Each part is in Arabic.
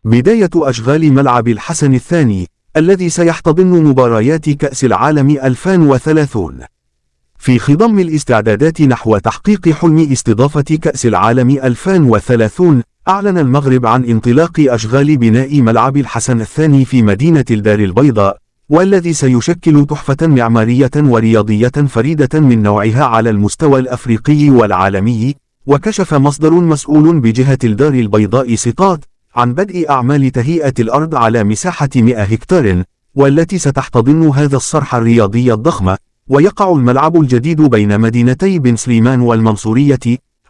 بداية أشغال ملعب الحسن الثاني الذي سيحتضن مباريات كأس العالم 2030. في خضم الاستعدادات نحو تحقيق حلم استضافة كأس العالم 2030، أعلن المغرب عن انطلاق أشغال بناء ملعب الحسن الثاني في مدينة الدار البيضاء، والذي سيشكل تحفة معمارية ورياضية فريدة من نوعها على المستوى الأفريقي والعالمي. وكشف مصدر مسؤول بجهة الدار البيضاء سطات عن بدء أعمال تهيئة الأرض على مساحة 100 هكتار، والتي ستحتضن هذا الصرح الرياضي الضخم. ويقع الملعب الجديد بين مدينتي بن سليمان والمنصورية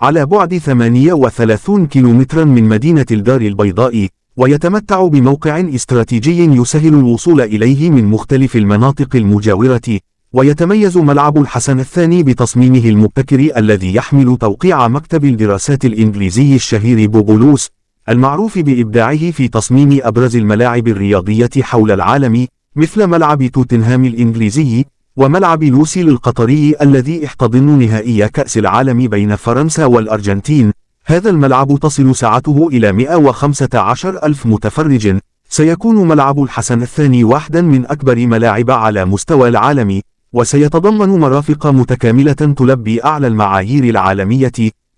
على بعد 38 كيلومترا من مدينة الدار البيضاء، ويتمتع بموقع استراتيجي يسهل الوصول إليه من مختلف المناطق المجاورة. ويتميز ملعب الحسن الثاني بتصميمه المبتكر الذي يحمل توقيع مكتب الدراسات الإنجليزي الشهير بوبولوس، المعروف بإبداعه في تصميم أبرز الملاعب الرياضية حول العالم، مثل ملعب توتنهام الإنجليزي وملعب لوسيل القطري الذي احتضن نهائي كأس العالم بين فرنسا والأرجنتين. هذا الملعب تصل سعته إلى 115 ألف متفرج. سيكون ملعب الحسن الثاني واحدا من أكبر ملاعب على مستوى العالم، وسيتضمن مرافق متكاملة تلبي أعلى المعايير العالمية،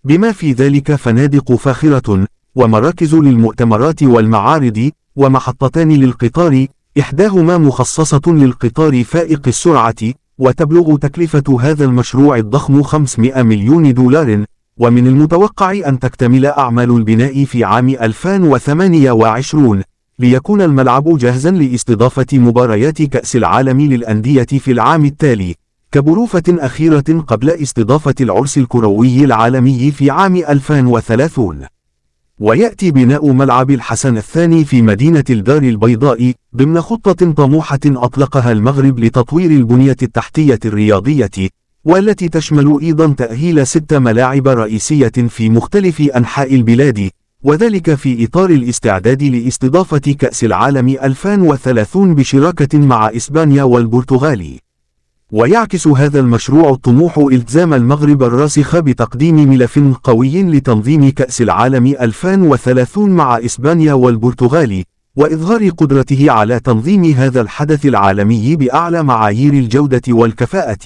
بما في ذلك فنادق فاخرة، ومراكز للمؤتمرات والمعارض، ومحطتان للقطار، إحداهما مخصصة للقطار فائق السرعة. وتبلغ تكلفة هذا المشروع الضخم 500 مليون دولار، ومن المتوقع أن تكتمل أعمال البناء في عام 2028، ليكون الملعب جاهزا لاستضافة مباريات كأس العالم للأندية في العام التالي، كبروفة أخيرة قبل استضافة العرس الكروي العالمي في عام 2030. ويأتي بناء ملعب الحسن الثاني في مدينة الدار البيضاء ضمن خطة طموحة أطلقها المغرب لتطوير البنية التحتية الرياضية، والتي تشمل أيضا تأهيل 6 ملاعب رئيسية في مختلف أنحاء البلاد، وذلك في إطار الاستعداد لاستضافة كأس العالم 2030 بشراكة مع إسبانيا والبرتغال. ويعكس هذا المشروع الطموح التزام المغرب الراسخ بتقديم ملف قوي لتنظيم كأس العالم 2030 مع إسبانيا والبرتغال، وإظهار قدرته على تنظيم هذا الحدث العالمي بأعلى معايير الجودة والكفاءة.